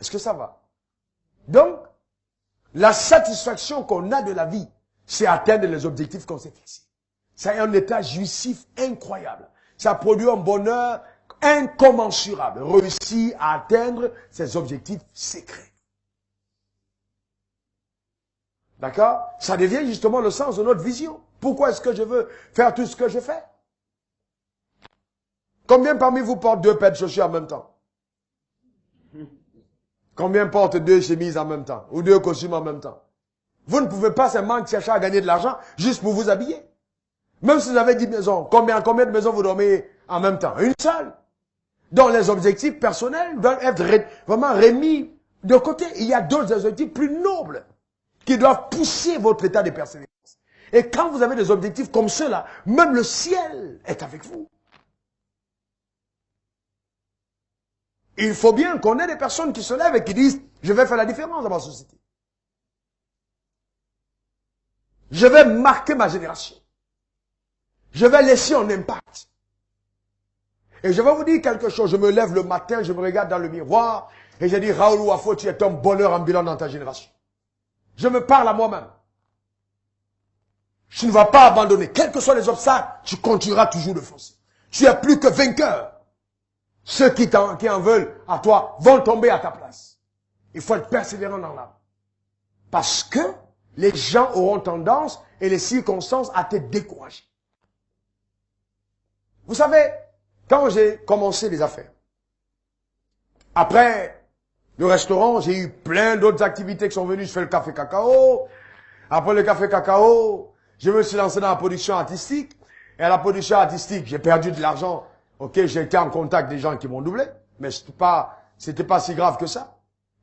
Est-ce que ça va? Donc, la satisfaction qu'on a de la vie, c'est atteindre les objectifs qu'on s'est fixés. C'est un état jouissif incroyable. Ça produit un bonheur incommensurable. Réussir à atteindre ses objectifs secrets. D'accord? Ça devient justement le sens de notre vision. Pourquoi est-ce que je veux faire tout ce que je fais? Combien parmi vous portent 2 paires de chaussures en même temps? Combien portent 2 chemises en même temps? Ou 2 costumes en même temps? Vous ne pouvez pas seulement chercher à gagner de l'argent juste pour vous habiller. Même si vous avez 10 maisons, combien de maisons vous dormez en même temps? Une seule. Donc les objectifs personnels doivent être vraiment remis de côté. Il y a d'autres objectifs plus nobles qui doivent pousser votre état de persévérance. Et quand vous avez des objectifs comme ceux-là, même le ciel est avec vous. Il faut bien qu'on ait des personnes qui se lèvent et qui disent « Je vais faire la différence dans ma société. Je vais marquer ma génération. Je vais laisser un impact. » Et je vais vous dire quelque chose. Je me lève le matin, je me regarde dans le miroir et je dis « Raoul Wafo, tu es un bonheur ambulant dans ta génération. » Je me parle à moi-même. Tu ne vas pas abandonner. Quels que soient les obstacles, tu continueras toujours de foncer. Tu es plus que vainqueur. Ceux qui en veulent à toi vont tomber à ta place. Il faut être persévérant dans l'âme. Parce que les gens auront tendance et les circonstances à te décourager. Vous savez, quand j'ai commencé les affaires, après le restaurant, j'ai eu plein d'autres activités qui sont venues. Je fais le café cacao. Après le café cacao, je me suis lancé dans la production artistique. Et à la production artistique, j'ai perdu de l'argent. Ok, j'ai été en contact des gens qui m'ont doublé. Mais c'était pas si grave que ça.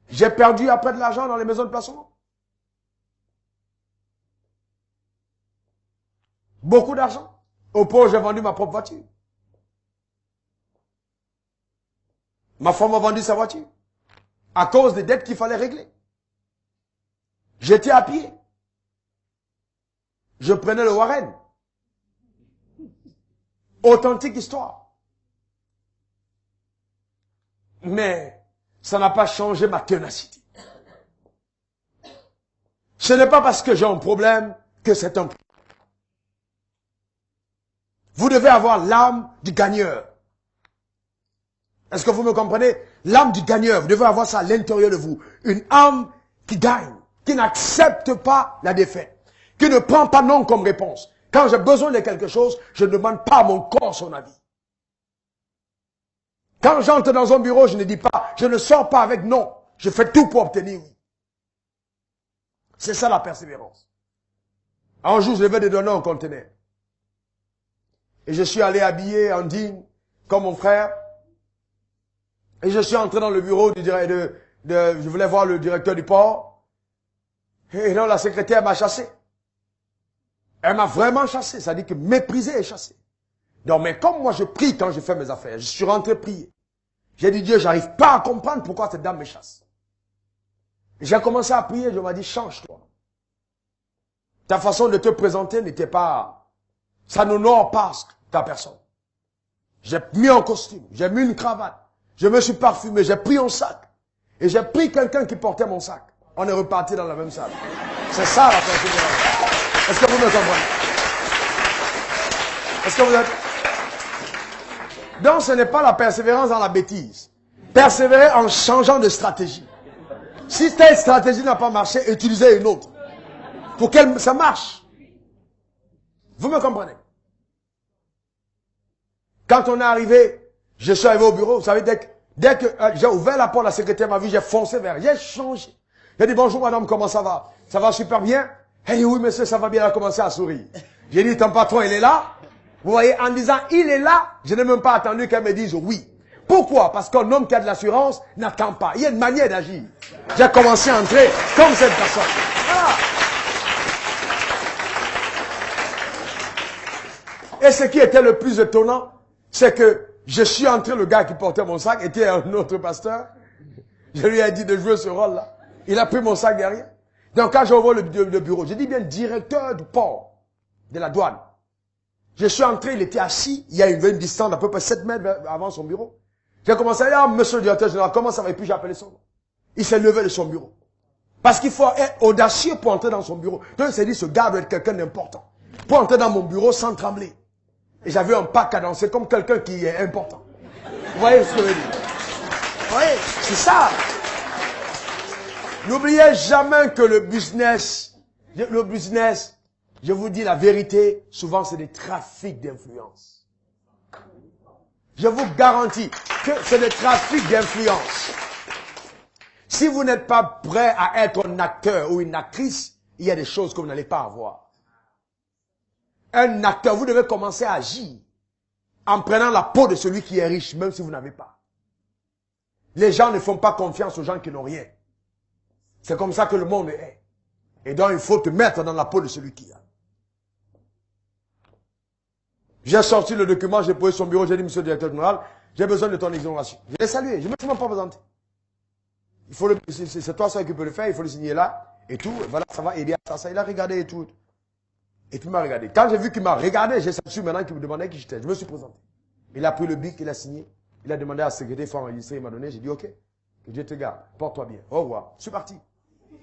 J'ai perdu après de l'argent dans les maisons de placement. Beaucoup d'argent. Au point où j'ai vendu ma propre voiture. Ma femme a vendu sa voiture. À cause des dettes qu'il fallait régler. J'étais à pied. Je prenais le Warren. Authentique histoire. Mais ça n'a pas changé ma ténacité. Ce n'est pas parce que j'ai un problème que c'est un problème. Vous devez avoir l'âme du gagneur. Est-ce que vous me comprenez? L'âme du gagneur, vous devez avoir ça à l'intérieur de vous. Une âme qui gagne, qui n'accepte pas la défaite, qui ne prend pas non comme réponse. Quand j'ai besoin de quelque chose, je ne demande pas à mon corps son avis. Quand j'entre dans un bureau, je ne dis pas, je ne sors pas avec non. Je fais tout pour obtenir oui. C'est ça la persévérance. Un jour, je devais te donner un conteneur. Et je suis allé habillé en digne, comme mon frère. Et je suis entré dans le bureau je voulais voir le directeur du port. Et non, la secrétaire m'a chassé. Elle m'a vraiment chassé. Ça dit que mépriser et chasser. Donc, mais comme moi je prie quand je fais mes affaires, je suis rentré prier. J'ai dit, Dieu, j'arrive pas à comprendre pourquoi cette dame me chasse. J'ai commencé à prier, je m'ai dit, change-toi. Ta façon de te présenter n'était pas, ça n'honore pas ta personne. J'ai mis un costume, j'ai mis une cravate, je me suis parfumé, j'ai pris un sac. Et j'ai pris quelqu'un qui portait mon sac. On est reparti dans la même salle. C'est ça la persévérance. Est-ce que vous me comprenez? Est-ce que vous êtes... Donc ce n'est pas la persévérance dans la bêtise. Persévérer en changeant de stratégie. Si telle stratégie n'a pas marché, utilisez une autre. Pour qu'elle ça marche. Vous me comprenez? Quand on est arrivé, je suis arrivé au bureau, vous savez, dès que j'ai ouvert la porte, la secrétaire m'a vu, j'ai foncé vers elle, j'ai changé. J'ai dit, bonjour madame, comment ça va? Ça va super bien? Elle dit, oui monsieur, ça va bien, elle a commencé à sourire. J'ai dit, ton patron, il est là? Vous voyez, en disant, il est là, je n'ai même pas attendu qu'elle me dise oui. Pourquoi? Parce qu'un homme qui a de l'assurance n'attend pas. Il y a une manière d'agir. J'ai commencé à entrer comme cette personne. Voilà. Et ce qui était le plus étonnant, c'est que je suis entré, le gars qui portait mon sac était un autre pasteur. Je lui ai dit de jouer ce rôle-là. Il a pris mon sac derrière. Donc quand j'ouvre le bureau, j'ai dit bien directeur du port, de la douane. Je suis entré, il était assis, il y a une distance d'à peu près 7 mètres avant son bureau. J'ai commencé à dire, ah, monsieur le directeur général, comment ça va? Et puis j'ai appelé son nom. Il s'est levé de son bureau. Parce qu'il faut être audacieux pour entrer dans son bureau. Donc il s'est dit, ce gars doit être quelqu'un d'important. Pour entrer dans mon bureau sans trembler. Et j'avais un pas cadencé comme quelqu'un qui est important. Vous voyez ce que je veux dire? Vous voyez, c'est ça. N'oubliez jamais que le business, je vous dis la vérité, souvent c'est des trafics d'influence. Je vous garantis que c'est des trafics d'influence. Si vous n'êtes pas prêt à être un acteur ou une actrice, il y a des choses que vous n'allez pas avoir. Un acteur, vous devez commencer à agir en prenant la peau de celui qui est riche, même si vous n'avez pas. Les gens ne font pas confiance aux gens qui n'ont rien. C'est comme ça que le monde est. Et donc, il faut te mettre dans la peau de celui qui a. J'ai sorti le document, j'ai posé son bureau, j'ai dit, monsieur le directeur général, j'ai besoin de ton exonération. Je l'ai salué, je ne me suis même pas présenté. C'est toi seul qui peux le faire, il faut le signer là, et tout, et voilà, ça va, et bien, ça, il a regardé et tout. Et puis il m'a regardé. Quand j'ai vu qu'il m'a regardé, j'ai su maintenant qu'il me demandait qui j'étais. Je me suis présenté. Il a pris le bic, il a signé. Il a demandé à la secrétaire, il faut enregistrer, il m'a donné. J'ai dit, ok, que Dieu te garde, porte-toi bien. Au revoir. Je suis parti.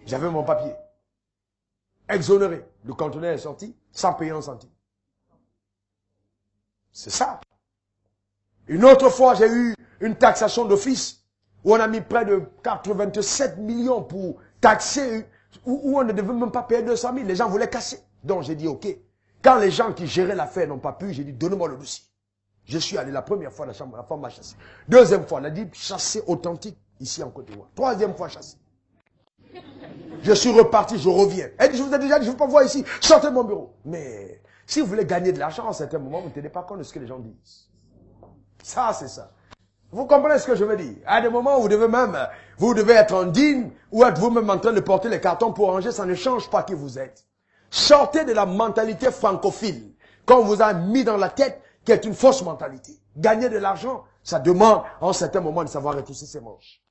J'avais mon papier. Exonéré. Le conteneur est sorti, sans payer un centime. C'est ça. Une autre fois, j'ai eu une taxation d'office où on a mis près de 87 millions pour taxer, où on ne devait même pas payer 200 000. Les gens voulaient casser. Donc j'ai dit, ok. Quand les gens qui géraient l'affaire n'ont pas pu, j'ai dit, donnez-moi le dossier. Je suis allé la première fois, la femme m'a chassé. Deuxième fois, elle a dit, chassé authentique, ici en Côte d'Ivoire. Troisième fois, chassé. Je suis reparti, je reviens. Elle dit, je vous ai déjà dit, je ne veux pas voir ici, sortez de mon bureau. Mais si vous voulez gagner de l'argent, à un certain moment, vous ne tenez pas compte de ce que les gens disent. Ça, c'est ça. Vous comprenez ce que je veux dire? À des moments où vous devez être indigne, ou être vous-même en train de porter les cartons pour ranger, ça ne change pas qui vous êtes. Sortez de la mentalité francophile qu'on vous a mis dans la tête, qui est une fausse mentalité. Gagner de l'argent, ça demande à un certain moment de savoir retrousser ses manches.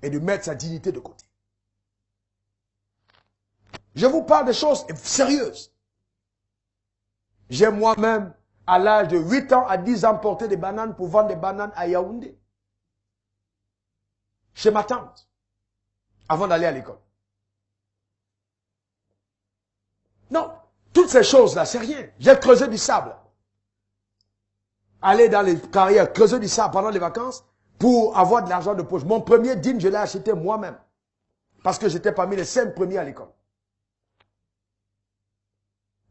Et de mettre sa dignité de côté. Je vous parle de choses sérieuses. J'ai moi-même, à l'âge de 8 ans à 10 ans, porté des bananes pour vendre des bananes à Yaoundé. Chez ma tante. Avant d'aller à l'école. Non, toutes ces choses-là, c'est rien. J'ai creusé du sable. Aller dans les carrières, creuser du sable pendant les vacances pour avoir de l'argent de poche. Mon premier dîme, je l'ai acheté moi-même. Parce que j'étais parmi les 5 premiers à l'école.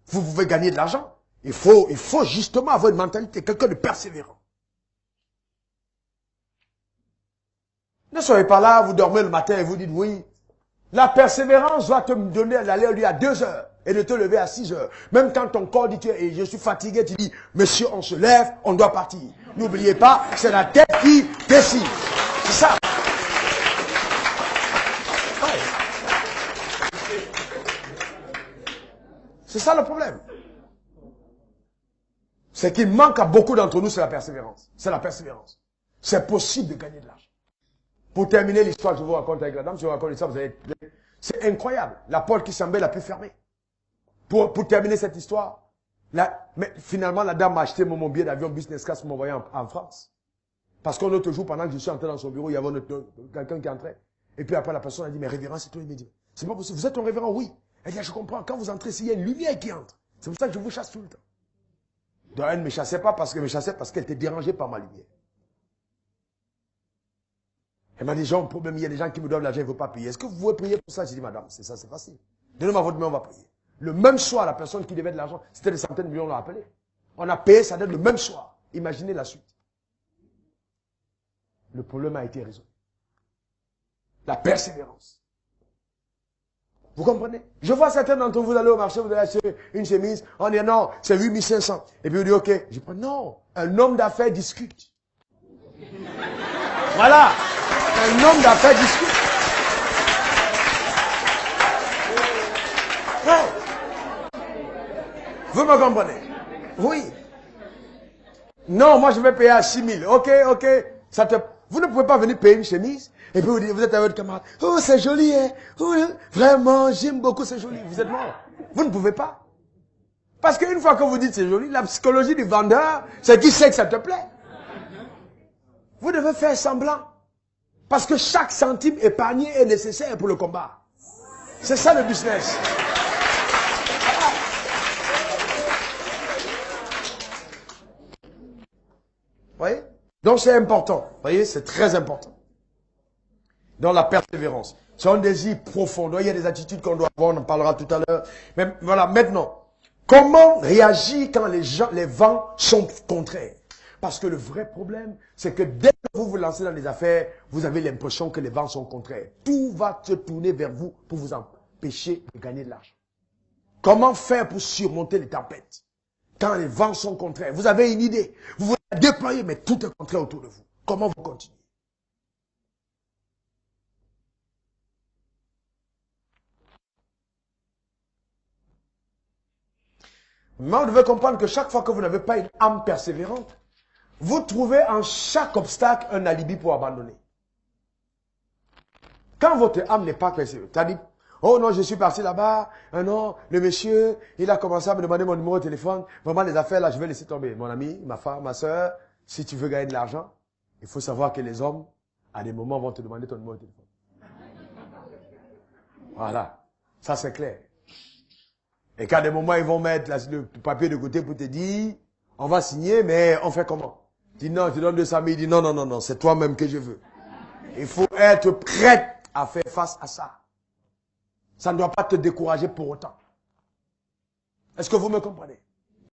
Vous pouvez gagner de l'argent. Il faut justement avoir une mentalité, quelqu'un de persévérant. Ne soyez pas là, vous dormez le matin et vous dites oui. La persévérance doit te donner d'aller au lit à 2 heures et de te lever à 6 heures. Même quand ton corps dit et je suis fatigué, tu dis, monsieur, on se lève, on doit partir. N'oubliez pas, c'est la tête qui décide. C'est ça. Ouais. C'est ça le problème. Ce qui manque à beaucoup d'entre nous, c'est la persévérance. C'est la persévérance. C'est possible de gagner de l'argent. Pour terminer l'histoire que je vous raconte avec la dame, si je vous raconte ça, vous allez... C'est incroyable. La porte qui semblait la plus fermée. Pour terminer cette histoire, mais finalement, la dame m'a acheté mon billet d'avion business class pour m'envoyer en France. Parce qu'un autre jour, pendant que je suis entré dans son bureau, il y avait quelqu'un qui entrait. Et puis après, la personne a dit, mais révérend, c'est toi. Il m'a dit, c'est pas possible. Vous êtes un révérend? Oui. Elle dit, je comprends. Quand vous entrez, il y a une lumière qui entre. C'est pour ça que je vous chasse tout le temps. Donc elle ne me chassait pas parce qu'elle était dérangée par ma lumière. Elle m'a dit, j'ai un problème, il y a des gens qui me doivent l'argent, ils ne veulent pas payer. Est-ce que vous pouvez prier pour ça? J'ai dit, madame, c'est ça, c'est facile. Donnez-moi votre main, on va prier. Le même soir, la personne qui devait de l'argent, c'était des centaines de millions, on l'a appelé. On a payé sa dette le même soir. Imaginez la suite. Le problème a été résolu. La persévérance. Vous comprenez? Je vois certains d'entre vous aller au marché, vous allez acheter une chemise, on dit non, c'est 8500. Et puis vous dites, ok. Je dis, non, un homme d'affaires discute. Voilà. Un homme d'affaires discute. Ouais. Vous me comprenez? Oui. Non, moi je vais payer à 6 000. Ok. Vous ne pouvez pas venir payer une chemise et puis vous êtes avec votre camarade. Oh, c'est joli, hein? Oh, vraiment, j'aime beaucoup, c'est joli. Vous êtes mort. Vous ne pouvez pas. Parce qu'une fois que vous dites c'est joli, la psychologie du vendeur, c'est qui sait que ça te plaît. Vous devez faire semblant. Parce que chaque centime épargné est nécessaire pour le combat. C'est ça le business. Vous voyez? Donc c'est important. Vous voyez, c'est très important. Dans la persévérance. C'est un désir profond. Il y a des attitudes qu'on doit avoir, on en parlera tout à l'heure. Mais voilà, maintenant, comment réagir quand les vents sont contraires? Parce que le vrai problème, c'est que dès que vous vous lancez dans les affaires, vous avez l'impression que les vents sont contraires. Tout va se tourner vers vous pour vous empêcher de gagner de l'argent. Comment faire pour surmonter les tempêtes? Quand les vents sont contraires, vous avez une idée. Vous voulez la déployer, mais tout est contraire autour de vous. Comment vous continuez? Mais vous devez comprendre que chaque fois que vous n'avez pas une âme persévérante, vous trouvez en chaque obstacle un alibi pour abandonner. Quand votre âme n'est pas persévérante, tu as dit, oh non, je suis parti là-bas, non, le monsieur, il a commencé à me demander mon numéro de téléphone, vraiment les affaires là, je vais laisser tomber. Mon ami, ma femme, ma soeur, si tu veux gagner de l'argent, il faut savoir que les hommes, à des moments, vont te demander ton numéro de téléphone. Voilà, ça c'est clair. Et qu'à des moments, ils vont mettre le papier de côté pour te dire, on va signer, mais on fait comment? Dis non, je te donne 200 000, il dit non, non, non, non, c'est toi-même que je veux. Il faut être prêt à faire face à ça. Ça ne doit pas te décourager pour autant. Est-ce que vous me comprenez?